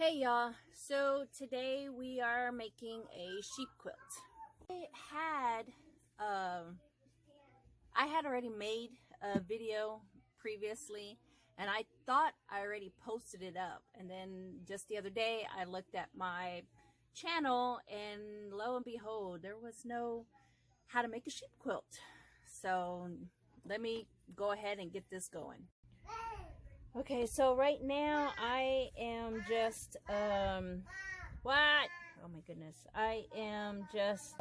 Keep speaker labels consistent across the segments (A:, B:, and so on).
A: Hey y'all, so today we are making a sheep quilt. I had already made a video previously and I thought I already posted it up, and then just the other day I looked at my channel and lo and behold, there was no how to make a sheep quilt. So let me go ahead and get this going. Okay, so right now I am just, what? Oh my goodness. I am just,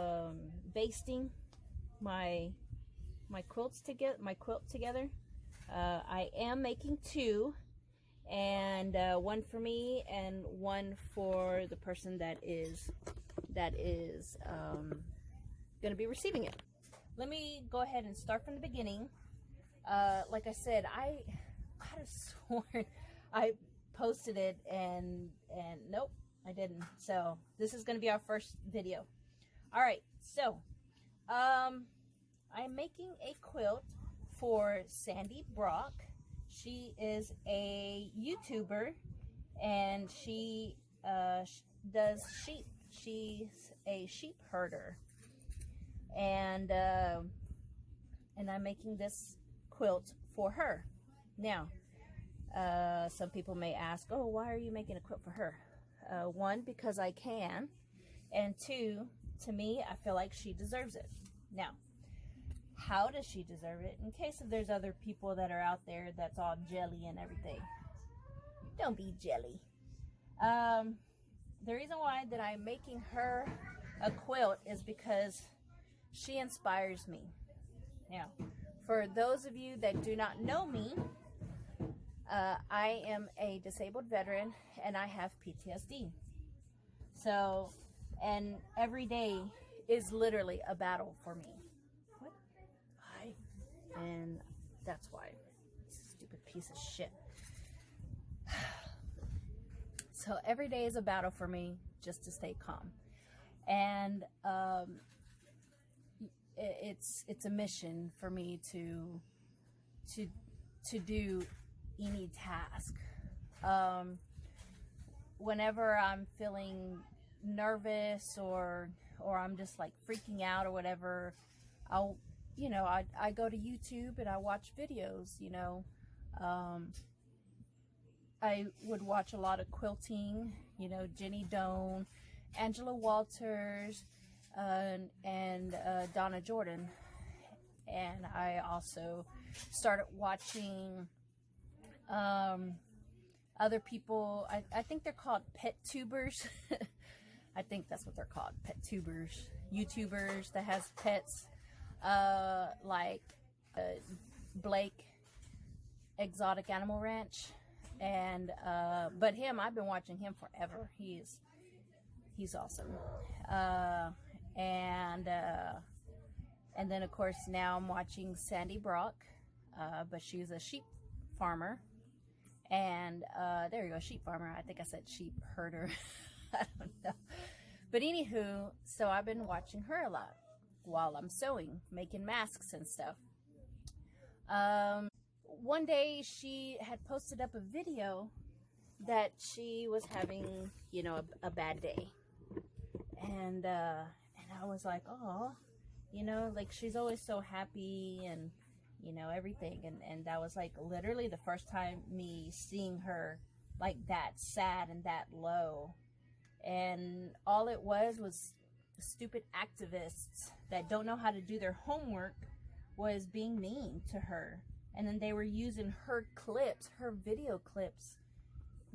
A: basting my quilt together. I am making two, and one for me and one for the person that is going to be receiving it. Let me go ahead and start from the beginning. Like I said, I could have sworn I posted it and nope, I didn't. So this is going to be our first video. All right, so I'm making a quilt for Sandy Brock. She is a YouTuber and she does sheep. She's a sheep herder, and I'm making this quilt for her. Now, some people may ask, oh, why are you making a quilt for her? One, because I can, and two, to me, I feel like she deserves it. Now, how does she deserve it? In case if there's other people that are out there that's all jelly and everything. Don't be jelly. The reason why that I'm making her a quilt is because she inspires me. Now, for those of you that do not know me, I am a disabled veteran and I have PTSD. So, and every day is literally a battle for me. What? Hi. And that's why. Stupid piece of shit. So every day is a battle for me just to stay calm. And it's a mission for me to do any task. Whenever I'm feeling nervous or I'm just like freaking out or whatever, I go to YouTube and I watch videos. I would watch a lot of quilting, Jenny Doan, Angela Walters, and Donna Jordan. And I also started watching other people. I think they're called pet tubers. I think that's what they're called, pet tubers. YouTubers that has pets, like Blake Exotic Animal Ranch. And but I've been watching him forever. He's awesome. And then of course now I'm watching Sandy Brock, but she's a sheep farmer. And there you go, sheep farmer. I think I said sheep herder. I don't know. But anywho, so I've been watching her a lot while I'm sewing, making masks and stuff. One day she had posted up a video that she was having, a bad day. And I was like, oh, like she's always so happy and, everything. And that was like literally the first time me seeing her like that sad and that low. And all it was stupid activists that don't know how to do their homework was being mean to her. And then they were using her clips, her video clips,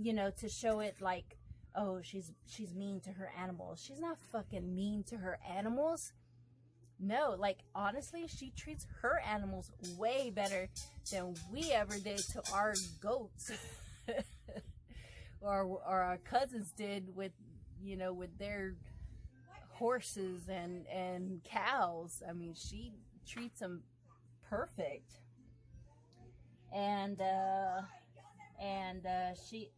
A: to show it like, oh, she's mean to her animals. She's not fucking mean to her animals. No, like, honestly, she treats her animals way better than we ever did to our goats. or our cousins did with, with their horses and cows. I mean, she treats them perfect. And she,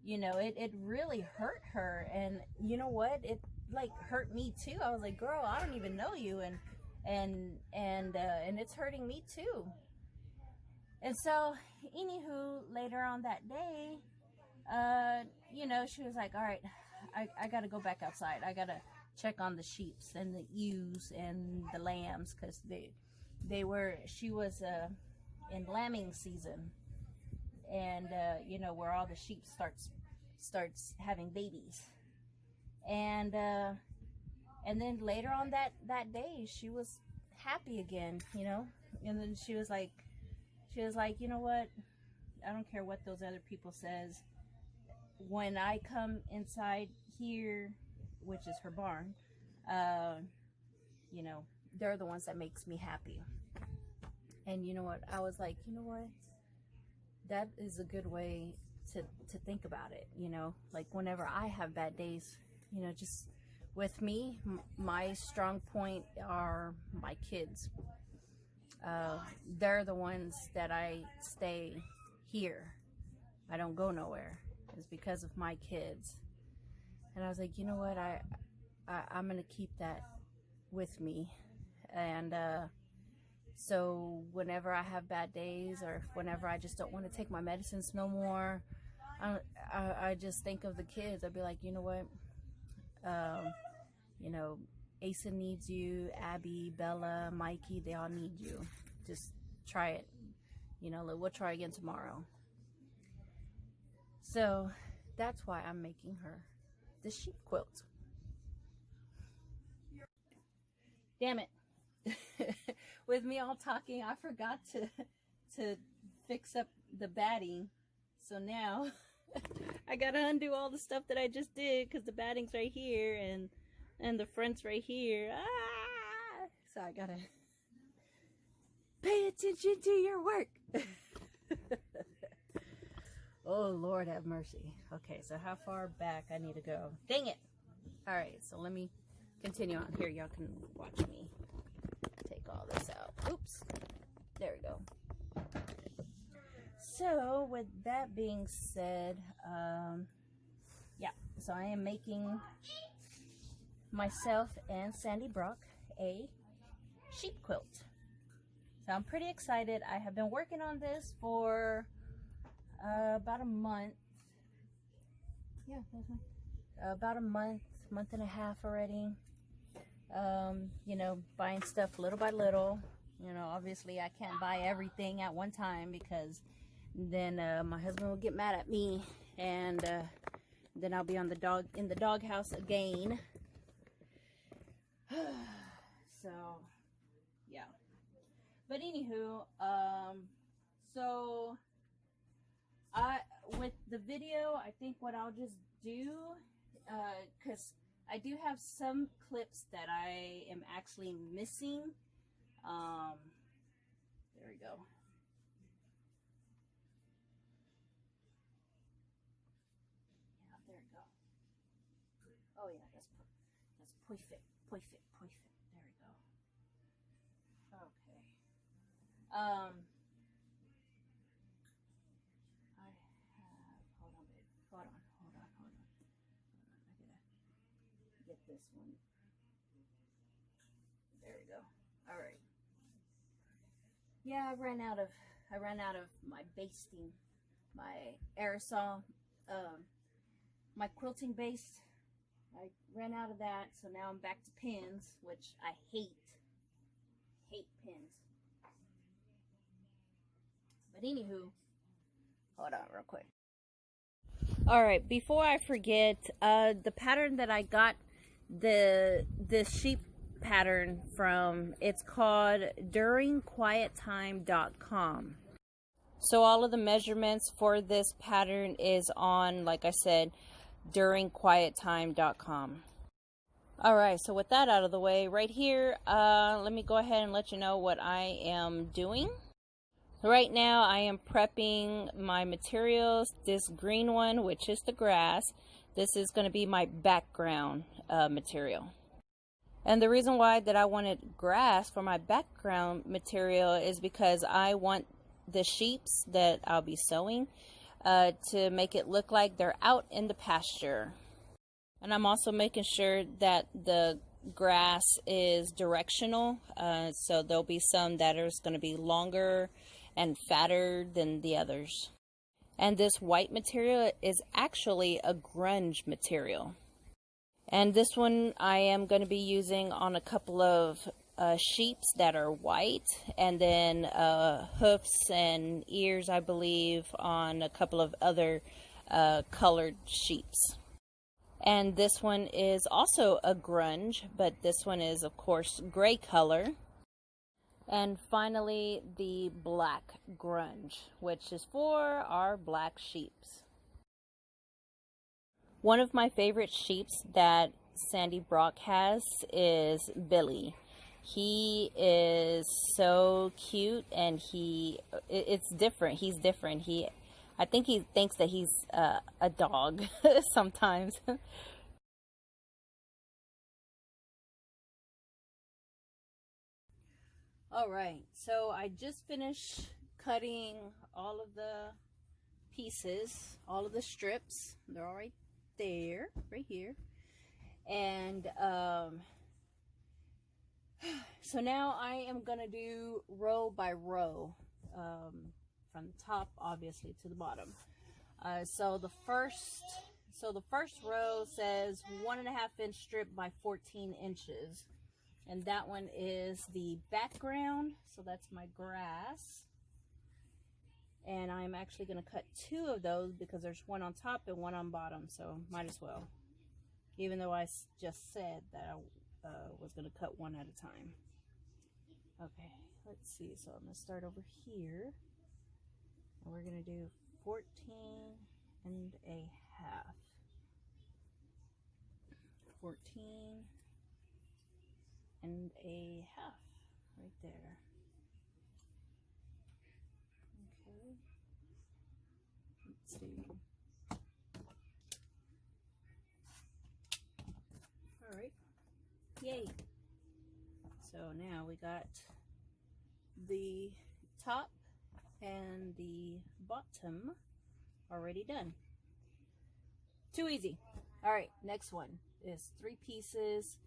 A: it really hurt her. And you know what? It like hurt me too. I was like, girl, I don't even know you. And it's hurting me too. And so, anywho, later on that day, you know, she was like, all right, I got to go back outside. I got to check on the sheeps and the ewes and the lambs, because she was in lambing season, and you know, where all the sheep starts having babies. And then later on that day, she was happy again, you know. And then she was like, you know what, I don't care what those other people says. When I come inside here, which is her barn, you know, they're the ones that makes me happy. And you know what, I was like, you know what, that is a good way to think about it, you know. Like, whenever I have bad days, you know, just with me, my strong point are my kids. They're the ones that I stay here. I don't go nowhere. It's because of my kids. And I was like, you know what, I'm gonna keep that with me. And so whenever I have bad days, or whenever I just don't want to take my medicines no more, I just think of the kids. I'd be like, you know what, you know, Asa needs you, Abby, Bella, Mikey, they all need you. Just try it. You know, we'll try again tomorrow. So that's why I'm making her the sheep quilt. Damn it. With me all talking, I forgot to fix up the batting. So now I gotta undo all the stuff that I just did, because the batting's right here and the front's right here. Ah! So I gotta pay attention to your work. Oh, Lord have mercy. Okay, so how far back I need to go? Dang it. All right, so let me continue on here. Y'all can watch me take all this out. Oops. There we go. So with that being said, yeah, so I am making myself and Sandy Brock a sheep quilt. So I'm pretty excited. I have been working on this for about a month. Yeah, that's fine. About a month and a half already. You know, buying stuff little by little. You know, obviously I can't buy everything at one time, because then my husband will get mad at me, and then I'll be in the doghouse again. So yeah, but anywho, so with the video, I think what I'll just do, because I do have some clips that I am actually missing. There we go. Yeah, there we go. Oh yeah, that's perfect. Perfect. There we go. Okay. I have, hold on, babe. Hold on. I gotta get this one. There we go. All right. Yeah, I ran out of my basting, my aerosol, my quilting base. I ran out of that, so now I'm back to pins, which I hate pins. But anywho, hold on real quick. All right, before I forget, the pattern that I got the sheep pattern from, it's called duringquiettime.com. So all of the measurements for this pattern is on, like I said, duringquiettime.com. All right, so with that out of the way, right here, let me go ahead and let you know what I am doing. Right now I am prepping my materials. This green one, which is the grass, this is going to be my background material. And the reason why that I wanted grass for my background material is because I want the sheeps that I'll be sewing to make it look like they're out in the pasture. And I'm also making sure that the grass is directional, so there'll be some that are going to be longer and fatter than the others. And this white material is actually a grunge material. And this one I am going to be using on a couple of sheeps that are white, and then hoofs and ears, I believe, on a couple of other colored sheeps. And this one is also a grunge, but this one is, of course, gray color. And finally, the black grunge, which is for our black sheeps. One of my favorite sheeps that Sandy Brock has is Billy. He is so cute, and it's different. He's different. I think he thinks that he's a dog sometimes. All right, so I just finished cutting all of the pieces, all of the strips. They're all right there, right here. And so now I am gonna do row by row, from the top obviously to the bottom. So the first row says 1.5 inch strip by 14 inches, and that one is the background. So that's my grass, and I'm actually gonna cut 2 of those because there's one on top and one on bottom, so might as well, even though I just said that I was gonna cut one at a time. Okay, let's see. So I'm gonna start over here, and we're gonna do 14 and a half. 14 and a half right there. Okay, let's see. All right, yay. So now we got the top and the bottom already done. Too easy. All right, next one is 3 pieces.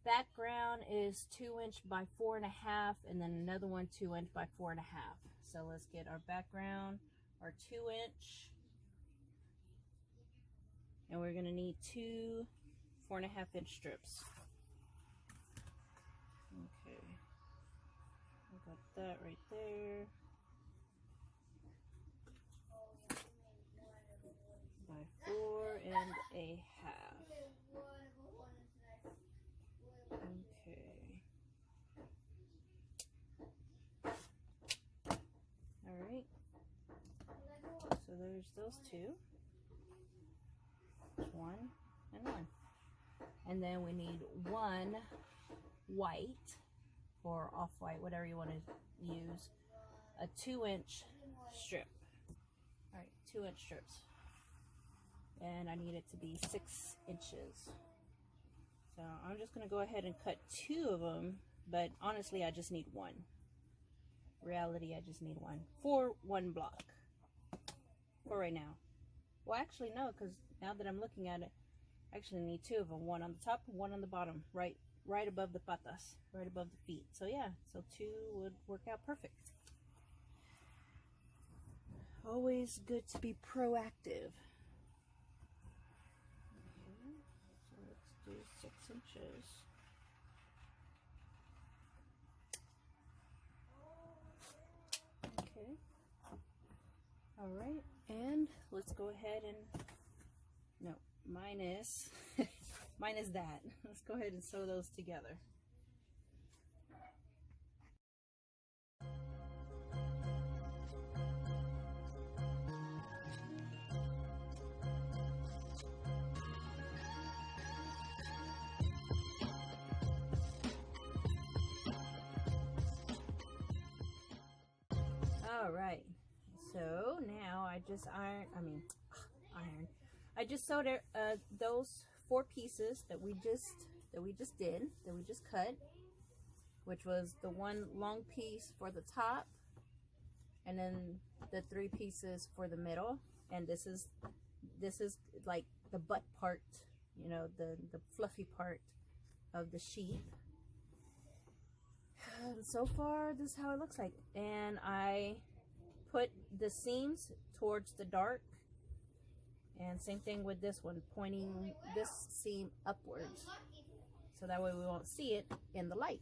A: Background is 2 inch by 4.5, and then another one 2 inch by 4.5. So let's get our background, our 2 inch, and we're gonna need 2 4.5 inch strips. Okay, I got that right there. By 4.5. Okay. All right. So there's those 2. One and one. And then we need 1 white or off-white, whatever you want to use, a 2 inch strip. All right, 2 inch strips. And I need it to be 6 inches. So I'm just going to go ahead and cut 2 of them, but honestly I just need 1. Reality, I just need 1 for 1 block for right now. Well, actually no, because now that I'm looking at it, I actually need 2 of them, 1 on the top and 1 on the bottom, right above the patas, right above the feet. So yeah, so 2 would work out perfect. Always good to be proactive. Okay, so let's do 6 inches. Okay. All right, and let's go ahead and, no, minus that. Let's go ahead and sew those together. All right, so now I just sewed those 4 pieces that we just cut, which was the 1 long piece for the top, and then the 3 pieces for the middle, and this is like the butt part, you know, the fluffy part of the sheep. And so far this is how it looks like, and I put the seams towards the dark. And same thing with this one, pointing this seam upwards. So that way we won't see it in the light.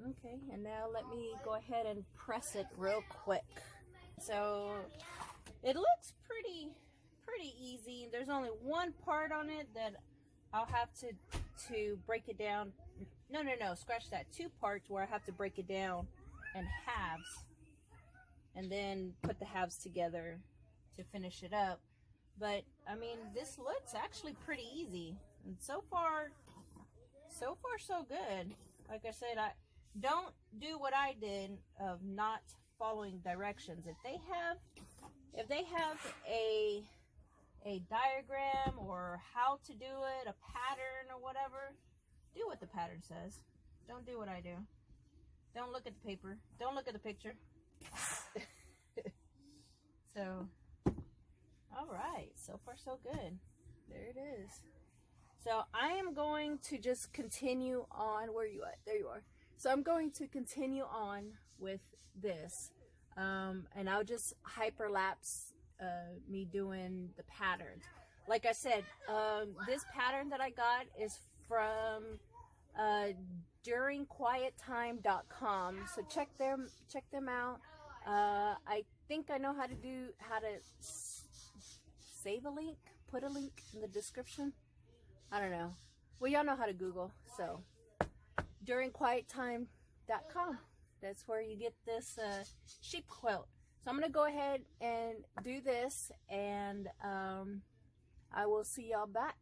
A: Okay, and now let me go ahead and press it real quick. So it looks pretty easy. There's only one part on it that I'll have to break it down. No, scratch that. Two parts where I have to break it down in halves and then put the halves together to finish it up. But I mean, this looks actually pretty easy, and so far so good. Like I said, I don't do what I did of not following directions. If they have a diagram or how to do it, a pattern or whatever, do what the pattern says. Don't do what I do. Don't look at the paper. Don't look at the picture. So, all right, so far so good. There it is. So I am going to just continue on. Where are you at? There you are. So I'm going to continue on with this, and I'll just hyperlapse me doing the patterns. Like I said, this pattern that I got is from duringquiettime.com. So check them out. I think I know how to save a link, put a link in the description. I don't know. Well, y'all know how to Google. So duringquiettime.com. That's where you get this sheep quilt. So I'm going to go ahead and do this, and I will see y'all back.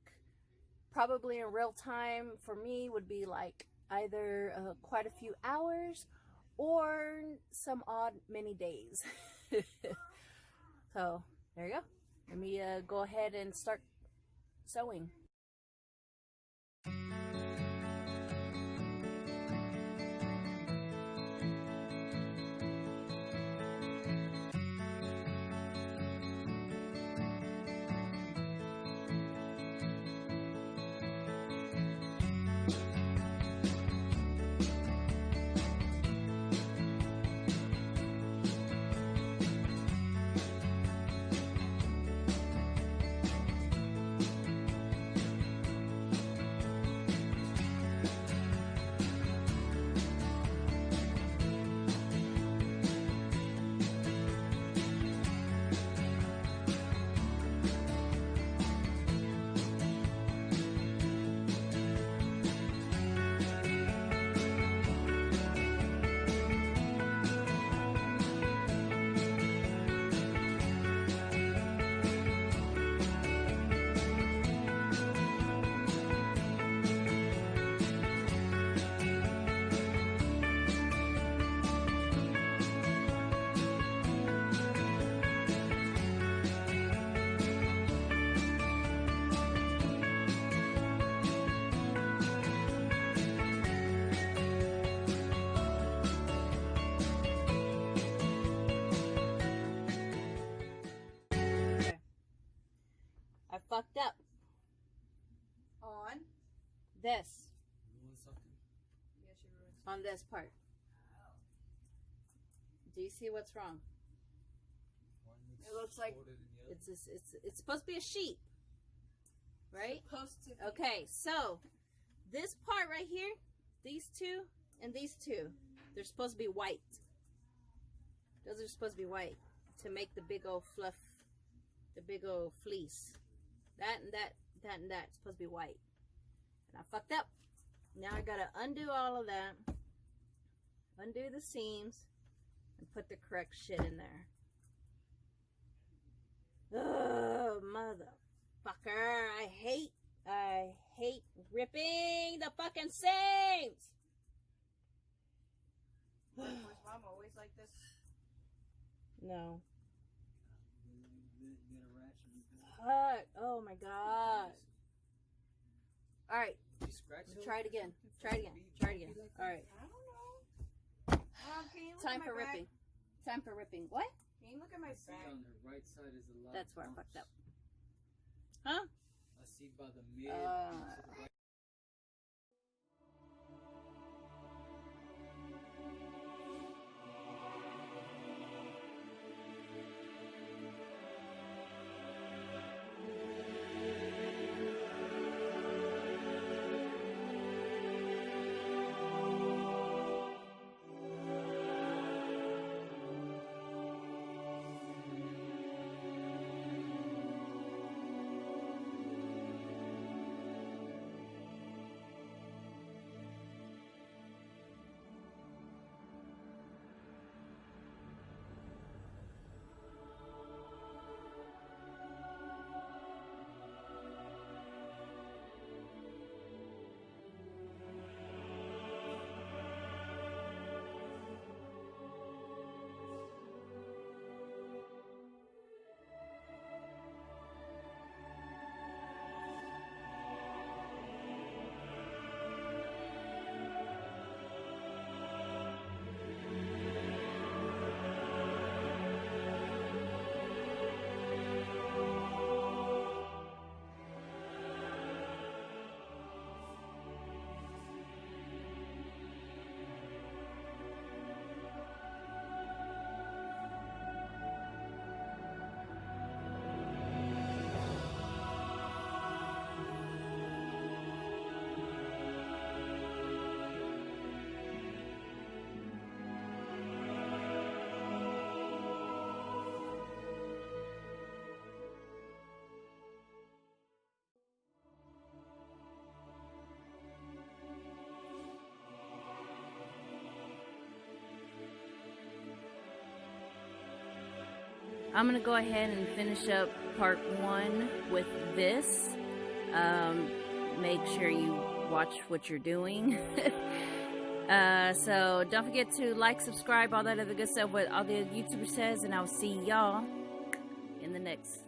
A: Probably in real time for me would be like either quite a few hours or some odd many days. So there you go. Let me go ahead and start sewing. Fucked up on this. On this part. Do you see what's wrong? It looks like it's supposed to be a sheep, right? Okay, so this part right here, these two and these two, they're supposed to be white. Those are supposed to be white to make the big old fluff, the big old fleece. That and that, that and that, supposed to be white. And I fucked up. Now I gotta undo all of that, undo the seams, and put the correct shit in there. Oh, motherfucker. I hate ripping the fucking seams.
B: Was mom always like this?
A: No. Fuck. Oh my god. Alright. Try it again. Try it again. Try it again. Alright.
B: I don't know. Mom, can you look
A: Time
B: at
A: for
B: my
A: ripping.
B: back?
A: Time for ripping. What?
B: Can you look at my back?
C: On the right side is a lot.
A: That's where I
C: bumps.
A: fucked up. Huh?
C: I see by the mid. To the right.
A: I'm gonna go ahead and finish up part 1 with this. Make sure you watch what you're doing. So don't forget to like, subscribe, all that other good stuff what all the YouTuber says, and I'll see y'all in the next